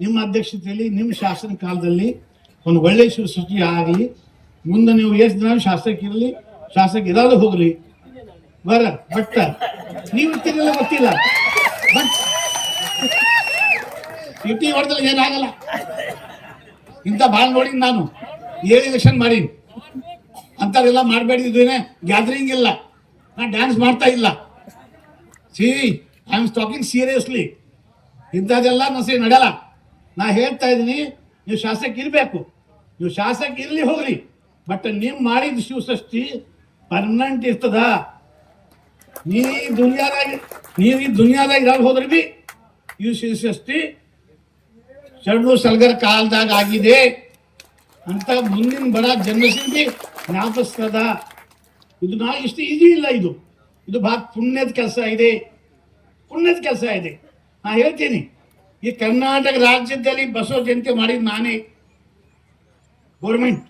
ನಿಮ್ಮ ಅಧ್ಯಕ್ಷತೆಯಲ್ಲಿ ನಿಮ್ಮ ಶಾಸನ ಕಾಲದಲ್ಲಿ ಒಂದು ಒಳ್ಳೆ ಸೃಷ್ಟಿ ಆಗಲಿ. ಮುಂದೆ ನೀವು ಎಷ್ಟು ದಿನ ಶಾಸಕ ಇರೋದು ಹೋಗ್ಲಿ ಬಟ್ ನೀವು ಇರ್ತೀರಲ್ಲ ಗೊತ್ತಿಲ್ಲ. ಬಟ್ ಸಿಟಿ ಹೊಡೆದಲ್ಲಿ ಏನಾಗಲ್ಲ. ಇಂಥ ಭಾಳ ನೋಡಿ ನಾನು 7 ಎಲೆಕ್ಷನ್ ಮಾಡೀನಿ. ಅಂಥವೆಲ್ಲ ಮಾಡಬೇಡಿದ್ದೇನೆ. ಗ್ಯಾದರಿಂಗ್ ಇಲ್ಲ, ನಾ ಡ್ಯಾನ್ಸ್ ಮಾಡ್ತಾ ಇಲ್ಲ. I am talking seriously. ಇಂಥದ್ದೆಲ್ಲ ನಸಿ ನಡೆಯಲ್ಲ. ನಾ ಹೇಳ್ತಾ ಇದ್ದೀನಿ, ನೀವು ಶಾಸಕ ಇರಬೇಕು, ನೀವು ಶಾಸಕ ಇರಲಿ ಹೋಗ್ರಿ, ಬಟ್ ನೀವು ಮಾಡಿದ ಶಿವಸೃಷ್ಟಿ ಪರ್ಮನೆಂಟ್ ಇರ್ತದ. ನೀವು ಈ ದುನಿಯಾದಾಗ ಇರೋದು ಹೋದ್ರೆ ಬಿ ಇವು ಶಿವಸೃಷ್ಟಿ ಶರಣು ಸಲ್ಗರ್ ಕಾಲದಾಗ ಆಗಿದೆ ಅಂತ ಮುಂದಿನ ಬಡ ಜನರೇಷನ್ಗೆ ಜ್ಞಾಪಿಸ್ತದ. ಇದು ನಾ ಇಷ್ಟು ಈಜಿ ಇಲ್ಲ. ಇದು ಭಾಳ ಪುಣ್ಯದ ಕೆಲಸ ಇದೆ. ನಾ ಹೇಳ್ತೀನಿ, ಈ ಕರ್ನಾಟಕ ರಾಜ್ಯದಲ್ಲಿ ಬಸವ ಜಯಂತಿ ಮಾಡಿದ ನಾನೇ. ಗೌರ್ಮೆಂಟ್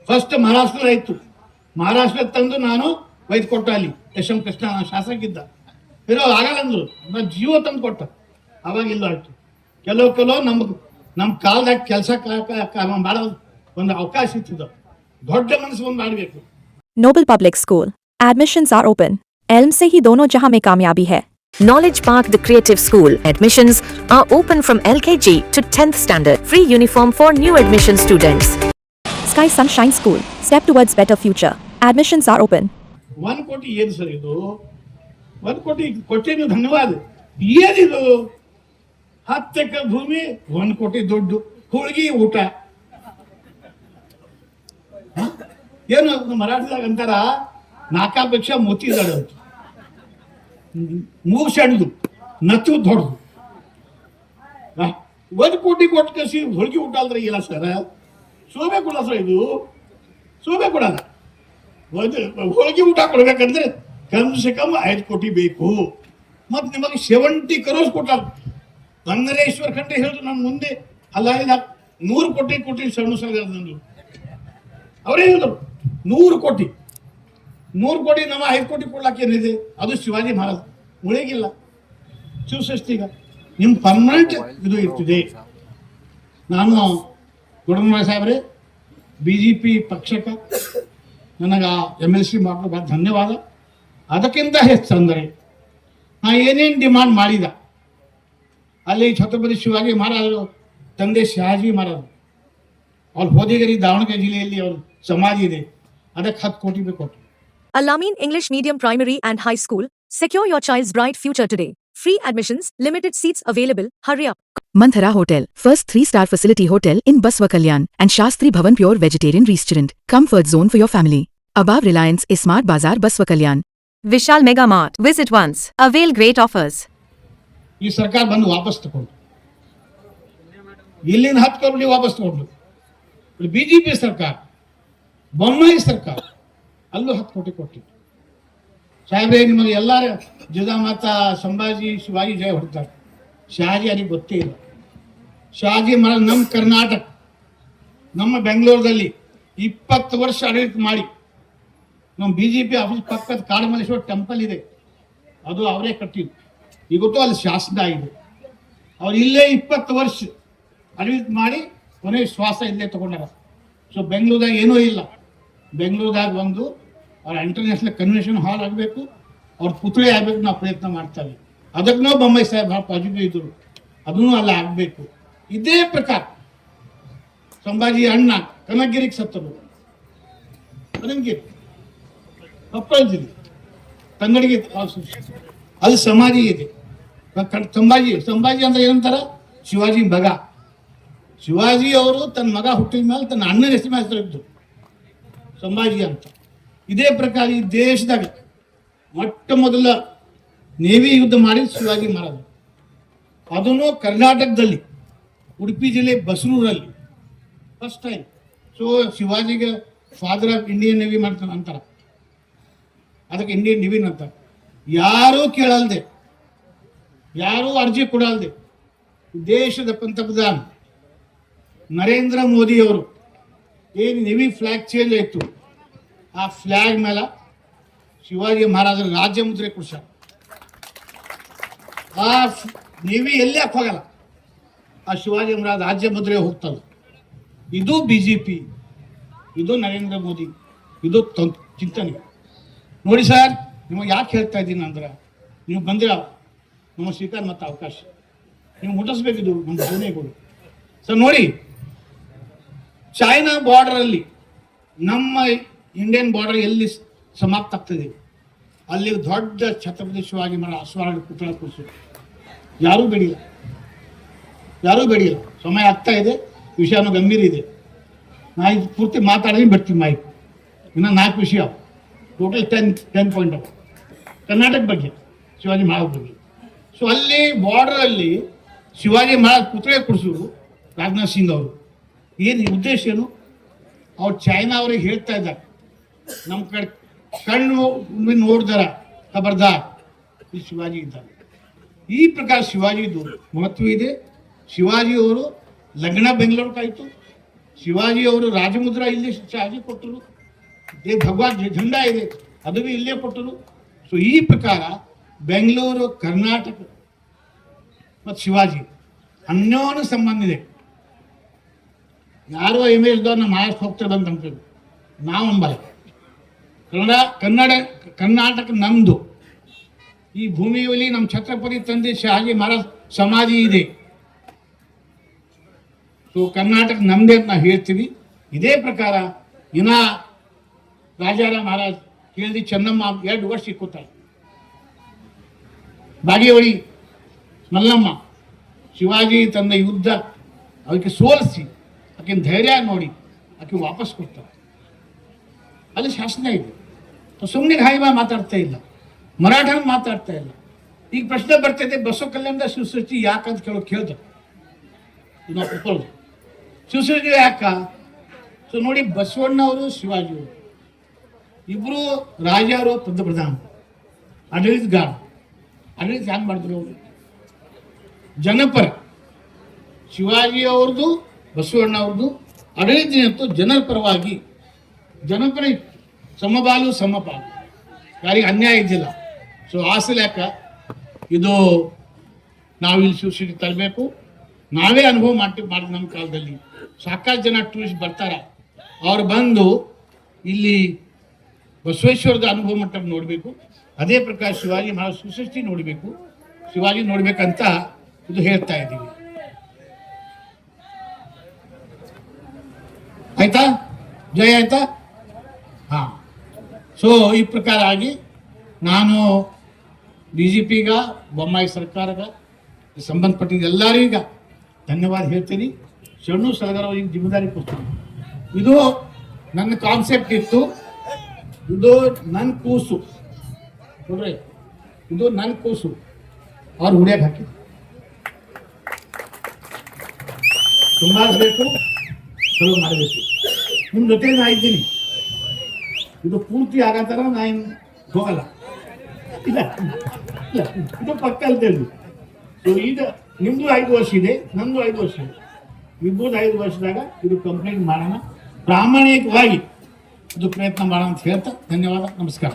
ಫಸ್ಟ್ ಮಹಾರಾಷ್ಟ್ರ ಆಯಿತು. ಮಹಾರಾಷ್ಟ್ರ ತಂದು ನಾನು ಒಯ್ದು ಕೊಟ್ಟ. ಅಲ್ಲಿ ಎಸ್ ಎಂ ಕೃಷ್ಣ ಶಾಸಕ ಇದ್ದ. ಇರೋ ಆಗಲ್ಲ ಅಂದ್ರು, ನಾನು ಜೀವ ತಂದು ಕೊಟ್ಟ. ಅವಾಗಿಲ್ಲ ಆಯ್ತು. ಕೆಲವು ನಮ್ಮ ಕಾಲದಾಗ ಕೆಲಸ ಮಾಡೋ ಒಂದು ಅವಕಾಶ ಇತ್ತು. ದೊಡ್ಡ ಮನಸ್ಸು ಒಂದು ಮಾಡಬೇಕು. Noble Public School. Admissions are open. Elm से ही दोनों जहां में कामयाबी है. Knowledge Park The Creative School. Admissions are open from LKG to 10th standard. Free uniform for new admission students. Sky Sunshine School. Step towards better future. Admissions are open. 1 ಕೋಟಿ ಏನು sir ಇದು? 1 ಕೋಟಿ ಕೊಟ್ಟೆ ನೀವು, ಧನ್ಯವಾದ. ಏನಿದು? 10 ಎಕರೆ ಭೂಮಿ, 1 ಕೋಟಿ ದುಡ್ಡು, ಹೋಳಿಗೆ ಊಟ. ಏನು ಮರಾಠಿದಾಗ ಅಂತಾರ, ನಾಕಾಪೇಕ್ಷ ಮೋತಿ ದಡ ಅಂತ. ಮೂಗು ಸಣ್ಣದು, ನತ್ತು ದೊಡ್ಡದು. 1 ಕೋಟಿ ಕೊಟ್ಟು ಕಸಿ ಹೋಳಿಗೆ ಊಟ ಅಲ್ದ್ರೆ ಇಲ್ಲ ಸರ್. ಶೋಭೆ ಕೊಡ ಸರ್, ಇದು ಶೋಭೆ ಕೊಡಲ್ಲ. ಹೋಳಿಗೆ ಊಟ ಕೊಡ್ಬೇಕಂದ್ರೆ ಕಮ್ ಸೆ ಕಮ್ 5 ಕೋಟಿ ಬೇಕು. ಮತ್ತು ನಿಮಗೆ 70 crores ಕೊಟ್ಟಾರ. ಗಂಗರೇಶ್ವರ ಖಂಡ್ರೆ ಹೇಳಿದ್ರು ನನ್ನ ಮುಂದೆ, ಅಲ್ಲ 100 ಕೋಟಿ ಸಣ್ಣ ಸಲಗಂದ್ರು. ಅವರೇ ಹೇಳಿದ್ರು 100 ಕೋಟಿ ನಮ್ಮ 5 ಕೋಟಿ ಕೊಡ್ಲಾಕ ಏನಿದೆ? ಅದು ಶಿವಾಜಿ ಮಹಾರಾಜ್ ಉಳಿಗಿಲ್ಲ. ಶಿವಸೃಷ್ಟಿಗ ನಿಮ್ಮ ಪರ್ಮನೆಂಟ್ ಇದು ಇರ್ತಿದೆ. ನಾನು ಗುಡಮರಾಯ ಸಾಹೇಬ್ರೆ, BJP ಪಕ್ಷಕ್ಕೆ ನನಗೆ MLC ಮಾಡಲು ಭಾಳ ಧನ್ಯವಾದ. ಅದಕ್ಕಿಂತ ಹೆಚ್ಚಂದರೆ ನಾ ಏನೇನು ಡಿಮಾಂಡ್ ಮಾಡಿದ ಅಲ್ಲಿ ಛತ್ರಪತಿ ಶಿವಾಜಿ ಮಹಾರಾಜರು ತಂದೆ ಶಹಾಜಿ ಮಹಾರಾಜರು ಅವ್ರ ಹೋದಿಗರಿ ದಾವಣಗೆರೆ ಜಿಲ್ಲೆಯಲ್ಲಿ ಅವ್ರ ಸಮಾಧಿ ಇದೆ. ಅದಕ್ಕೆ 10 ಕೋಟಿ ಬೇಕು ಕೊಟ್ಟು. Al-Amin English Medium Primary and High School. Secure your child's bright future today. Free admissions, limited seats available. Hurry up. Manthara Hotel, first 3-star facility hotel in Baswa Kalyan and Shastri Bhavan Pure Vegetarian Restaurant. Comfort zone for your family. Above Reliance is Smart Bazaar Baswa Kalyan. Vishal Mega Mart. Visit once. Avail great offers. ಈ ಸರ್ಕಾರ ಬಂದು ವಾಪಸ್ ತಗೊಂಡು ಇಲ್ಲಿಂದ 10 ಕೋಟಿ ವಾಪಸ್ ತಗೊಂಡು. BJP ಸರ್ಕಾರ, ಬೊಮ್ಮಾಯಿ ಸರ್ಕಾರ ಅಲ್ಲೂ 10 ಕೋಟಿ ಕೊಟ್ಟಿತ್ತು. ಸಾಹೇಬ್ರೆ, ನಿಮಗೆ ಎಲ್ಲರ ಜಿಜಾಮಾತ ಸಂಭಾಜಿ ಶಿವಾಜಿ ಜಯ ಹೊಡ್ತಾರೆ. ಶಹಾಜಿ ಅವರಿಗೆ ಗೊತ್ತೇ ಇಲ್ಲ. ಶಹಾಜಿ ಮಹಾರಾಜ್ ನಮ್ಮ ಕರ್ನಾಟಕ, ನಮ್ಮ ಬೆಂಗಳೂರಲ್ಲಿ 20 ವರ್ಷ ಆಡಳಿತ ಮಾಡಿ ನಮ್ಮ BJP ಆಫೀಸ್ ಪಕ್ಕದ ಕಾಡಮಲ್ಲೇಶ್ವರ ಟೆಂಪಲ್ ಇದೆ, ಅದು ಅವರೇ ಕಟ್ಟಿದ್ದು. ಇವತ್ತು ಅಲ್ಲಿ ಶಾಸನ ಆಗಿದೆ. ಅವ್ರು ಇಲ್ಲೇ 20 ವರ್ಷ ಆಡಳಿತ ಮಾಡಿ ಕೊನೆ ಶ್ವಾಸ ಇಲ್ಲೇ ತಗೊಂಡಾರ. ಸೊ ಬೆಂಗಳೂರದಾಗ ಏನೂ ಇಲ್ಲ. ಬೆಂಗಳೂರದಾಗ ಒಂದು ಅವ್ರ ಇಂಟರ್ನ್ಯಾಷನಲ್ ಕನ್ವೆನ್ಷನ್ ಹಾಲ್ ಆಗಬೇಕು, ಅವ್ರ ಪುತ್ಳಿ ಆಗಬೇಕು. ನಾವು ಪ್ರಯತ್ನ ಮಾಡ್ತೇವೆ. ಅದಕ್ಕೆ ನಾವು ಬೊಮ್ಮಾಯಿ ಸಾಹೇಬ್ ಭಾಳ ಪಾಸಿಟಿವ್ ಇದ್ದರು, ಅದನ್ನು ಅಲ್ಲ ಆಗಬೇಕು. ಇದೇ ಪ್ರಕಾರ ಸಂಭಾಜಿ ಅಣ್ಣ ಕನಕಗಿರಿಗೆ ಸತ್ತರು. ಕನಕಗಿರಿ ಕೊಪ್ಪಳ ಜಿಲ್ಲೆ ತಂಗಡಿಗೆ ಅಲ್ಲಿ ಸಮಾಧಿ ಇದೆ. ಸಂಭಾಜಿ ಅಂದ್ರೆ ಏನಂತಾರ? ಶಿವಾಜಿ ಮಗ. ಶಿವಾಜಿ ಅವರು ತನ್ನ ಮಗ ಹುಟ್ಟಿದ ಮೇಲೆ ತನ್ನ ಅಣ್ಣನ ಹೆಸರು ಇದ್ದು ಸಂಭಾಜಿ ಅಂತ. ಇದೇ ಪ್ರಕಾರ ಈ ದೇಶದಾಗ ಮೊಟ್ಟ ಮೊದಲ ನೇವಿ ಯುದ್ಧ ಮಾಡಿದ ಶಿವಾಜಿ ಮಹಾರಾಜ್. ಅದನ್ನು ಕರ್ನಾಟಕದಲ್ಲಿ ಉಡುಪಿ ಜಿಲ್ಲೆ ಬಸರೂರಲ್ಲಿ ಫಸ್ಟ್ ಟೈಮ್. ಸೊ ಶಿವಾಜಿಗೆ ಫಾದರ್ ಆಫ್ ಇಂಡಿಯನ್ ನೇವಿ ಮಾಡ್ತಾನೆ ಅಂತಾರೆ. ಅದಕ್ಕೆ ಇಂಡಿಯನ್ ನೇವಿ ಅಂತಾರೆ. ಯಾರೂ ಕೇಳಲ್ದೆ, ಯಾರೂ ಅರ್ಜಿ ಕೊಡಲ್ದೆ ದೇಶದ ಪಂತಪ್ರಧಾನ ನರೇಂದ್ರ ಮೋದಿ ಅವರು ಏನು ನೇವಿ ಫ್ಲಾಗ್ ಚೇಂಜ್ ಆಯಿತು, ಆ ಫ್ಲಾಗ್ ಮೇಲೆ ಶಿವಾಜಿ ಮಹಾರಾಜರ ರಾಜ್ಯ ಮುದ್ರೆ ಕೊಡ್ಸಾರ. ಆ ನೇವಿ ಎಲ್ಲಿ ಹೋಗಲ್ಲ. ಆ ಶಿವಾಜಿ ಮಹಾರಾಜ್ ರಾಜ್ಯ ಮುದ್ರೆ ಹೋಗ್ತದೆ. ಇದು BJP, ಇದು ನರೇಂದ್ರ ಮೋದಿ, ಇದು ಚಿಂತನೆ. ನೋಡಿ ಸರ್, ನಿಮಗೆ ಯಾಕೆ ಹೇಳ್ತಾ ಇದ್ದೀನಿ ಅಂದ್ರೆ, ನೀವು ಬಂದಿರ ನಮ್ಮ ಸ್ವೀಕಾರ ಮತ್ತು ಅವಕಾಶ ನೀವು ಮುಟ್ಟಿಸ್ಬೇಕಿದು ನಮ್ಮ ಭಾವನೆಗಳು. ಸರ್ ನೋಡಿ, ಚೈನಾ ಬಾರ್ಡರಲ್ಲಿ ನಮ್ಮ ಇಂಡಿಯನ್ ಬಾರ್ಡರ್ ಎಲ್ಲಿ ಸಮಾಪ್ತ ಆಗ್ತದೆ ಅಲ್ಲಿ ದೊಡ್ಡ ಛತ್ರಪತಿ ಶಿವಾಜಿ ಮಹಾರಾಜ ಅಶ್ವಾರೂಢ ಪುತ್ಳ ಕೂರಿಸು. ಯಾರೂ ಬೇಡಿಲ್ಲ. ಸಮಯ ಆಗ್ತಾ ಇದೆ, ವಿಷಯನೂ ಗಂಭೀರ ಇದೆ. ನಾ ಇದು ಪೂರ್ತಿ ಮಾತಾಡಿದ್ರೆ ಬಿಡ್ತೀವಿ ಮೈಕ್. ಇನ್ನು 4 ವಿಷಯ, ಟೋಟಲ್ 10 ಪಾಯಿಂಟ್ ಅವ ಕರ್ನಾಟಕ ಬಗ್ಗೆ, ಶಿವಾಜಿ ಮಹಾರಾಜ್ ಬಗ್ಗೆ. ಸೊ ಅಲ್ಲಿ ಬಾರ್ಡರಲ್ಲಿ ಶಿವಾಜಿ ಮಹಾರಾಜ್ ಪುತ್ಳ ಕೂರಿಸೋರು ರಾಜನಾಥ್ ಸಿಂಗ್ ಅವರು. ಏನು ಉದ್ದೇಶ ಏನು? ಅವ್ರು ಚೈನಾ ಅವ್ರಿಗೆ ಹೇಳ್ತಾ ಇದ್ದಾರೆ, ನಮ್ಮ ಕಡೆ ಕಣ್ಣು ನೋಡಿದಾರ ಖಬರ್ದಾರ್, ಈ ಶಿವಾಜಿ ಇದ್ದಾರೆ. ಈ ಪ್ರಕಾರ ಶಿವಾಜಿದು ಮಹತ್ವ ಇದೆ. ಶಿವಾಜಿಯವರು ಲಗ್ನ ಬೆಂಗಳೂರಿಗಾಯಿತು. ಶಿವಾಜಿಯವರು ರಾಜಮುದ್ರಾ ಇಲ್ಲಿ ಶಾಜಿ ಕೊಟ್ಟರು. ಭಗವಾನ್ ಝಂಡಾ ಇದೆ, ಅದು ಭೀ ಇಲ್ಲೇ ಕೊಟ್ಟರು. ಸೊ ಈ ಪ್ರಕಾರ ಬೆಂಗಳೂರು, ಕರ್ನಾಟಕ ಮತ್ತು ಶಿವಾಜಿ ಅನ್ಯೋನ್ಯ ಸಂಬಂಧ ಇದೆ. ಯಾರೋ ಇಮೇಜ್ದವ್ರು ನಮ್ಮ ಮಹಾರಾಷ್ಟ್ರ ಹೋಗ್ತಾರೆ ಬಂದು ಅಂತೀವಿ, ನಾವು ಅಂಬಲ್ಲ. ಕರ್ನಾಟಕ ನಮ್ಮದು. ಈ ಭೂಮಿಯಲ್ಲಿ ನಮ್ಮ ಛತ್ರಪತಿ ತಂದೆ ಶಹಾಜಿ ಮಹಾರಾಜ್ ಸಮಾಧಿ ಇದೆ. ಸೊ ಕರ್ನಾಟಕ ನಮ್ಮದೇ ಅಂತ ನಾವು ಹೇಳ್ತೀವಿ. ಇದೇ ಪ್ರಕಾರ ಇನ್ನ ರಾಜಾರಾಮ್ ಮಹಾರಾಜ್ ಕೇಳಿದ ಚೆನ್ನಮ್ಮ 2 ವರ್ಷ ಇಕ್ಕೋತಾರೆ. ಬಾಗೇವಾಡಿ ಮಲ್ಲಮ್ಮ ಶಿವಾಜಿ ತಂದ ಯುದ್ಧ ಅದಕ್ಕೆ ಸೋಲಿಸಿ ಆಕೆನ ಧೈರ್ಯ ನೋಡಿ ಆಕೆ ವಾಪಸ್ ಕೊಡ್ತಾರೆ. ಅಲ್ಲಿ ಶಾಸನ ಇದೆ. ಸುಮ್ಮನೆ ಹಾಯಿಬಾ ಮಾತಾಡ್ತಾ ಇಲ್ಲ, ಮರಾಠ ಮಾತಾಡ್ತಾ ಇಲ್ಲ. ಈಗ ಪ್ರಶ್ನೆ ಬರ್ತೈತೆ, ಬಸವ ಕಲ್ಯಾಣದ ಶಿವಸೃಷ್ಟಿ ಯಾಕಂತ ಕೇಳ್ತಾರೆ. ಇದು ನಾವು ಒಪ್ಕೊಳ್ಳೋದು. ಶಿವಸೃಷ್ಟಿ ಯಾಕ? ಸೊ ನೋಡಿ, ಬಸವಣ್ಣವರು ಶಿವಾಜಿಯವರು ಇಬ್ಬರು ರಾಜರು, ಪ್ರಧಾನ ಆಡಳಿತಗಾರ. ಆಡಳಿತ ಹ್ಯಾಂಗೆ ಮಾಡಿದ್ರು ಅವರು? ಜನಪರ. ಶಿವಾಜಿಯವ್ರದ್ದು, ಬಸವಣ್ಣವ್ರದ್ದು ಆಡಳಿತ ಮತ್ತು ಜನರ ಪರವಾಗಿ, ಜನಪರ ಸಮಬಾಲು ಸಮಪಾಲು, ಯಾರಿಗೆ ಅನ್ಯಾಯ ಇದ್ದಿಲ್ಲ. ಸೊ ಆಸಲೆ ಇದು ನಾವಿಲ್ಲಿ ಶಿವಸೃಷ್ಟಿ ತರಬೇಕು. ನಾವೇ ಅನುಭವ ಮಾಡಿ ನಮ್ಮ ಕಾಲದಲ್ಲಿ ಸಾಕಷ್ಟು ಜನ ಟೂರಿಸ್ಟ್ ಬರ್ತಾರೆ. ಅವ್ರು ಬಂದು ಇಲ್ಲಿ ಬಸವೇಶ್ವರದ ಅನುಭವ ಮಟ್ಟ ನೋಡಬೇಕು. ಅದೇ ಪ್ರಕಾರ ಶಿವಾಜಿ ಮಹಾರಾಜ್ ಶಿವಸೃಷ್ಟಿ ನೋಡಬೇಕು, ಶಿವಾಜಿ ನೋಡ್ಬೇಕಂತ ಇದು ಹೇಳ್ತಾ ಇದ್ದೀವಿ. ಆಯ್ತಾ? ಜಯ ಆಯ್ತಾ? ಹಾಂ. ಸೊ ಈ ಪ್ರಕಾರ ಆಗಿ ನಾನು BJPಗ, ಬೊಮ್ಮಾಯಿ ಸರ್ಕಾರಗ, ಸಂಬಂಧಪಟ್ಟಿದ್ದ ಎಲ್ಲರಿಗ ಧನ್ಯವಾದ ಹೇಳ್ತೀನಿ. ಶರಣು ಸಲಗರ ಅವ್ರಿಗೆ ಜಿಮ್ಮೆದಾರಿ ಕೊಡ್ತೀನಿ. ಇದು ನನ್ನ ಕಾನ್ಸೆಪ್ಟ್ ಇತ್ತು. ಇದು ನನ್ನ ಕೂಸು ನೋಡ್ರಿ, ಇದು ನನ್ನ ಕೂಸು ಅವ್ರು ಹುಡಿಯಕ್ಕೆ ಹಾಕಿದ್ರು. ತುಂಬಬೇಕು, ಚಲೋ ಮಾಡಬೇಕು. ನಿಮ್ಮ ಜೊತೆ ನಾ ಇದ್ದೀನಿ. ಇದು ಪೂರ್ತಿ ಆಗತ್ತಾರ ನಾ ಇನ್ನು ಹೋಗಲ್ಲ. ಇಲ್ಲ, ಇದು ಪಕ್ಕ ಅಲ್ತೇಳಿ. ಸೊ ಈಗ ನಿಮ್ದು 5 ವರ್ಷ ಇದೆ, ನಂದು 5 ವರ್ಷ ಇದೆ. ಇಬ್ಬರು 5 ವರ್ಷದಾಗ ಇದು ಕಂಪ್ಲೀಟ್ ಮಾಡೋಣ. ಪ್ರಾಮಾಣಿಕವಾಗಿ ಇದು ಪ್ರಯತ್ನ ಮಾಡೋಣ ಅಂತ ಹೇಳ್ತಾ ಧನ್ಯವಾದ, ನಮಸ್ಕಾರ.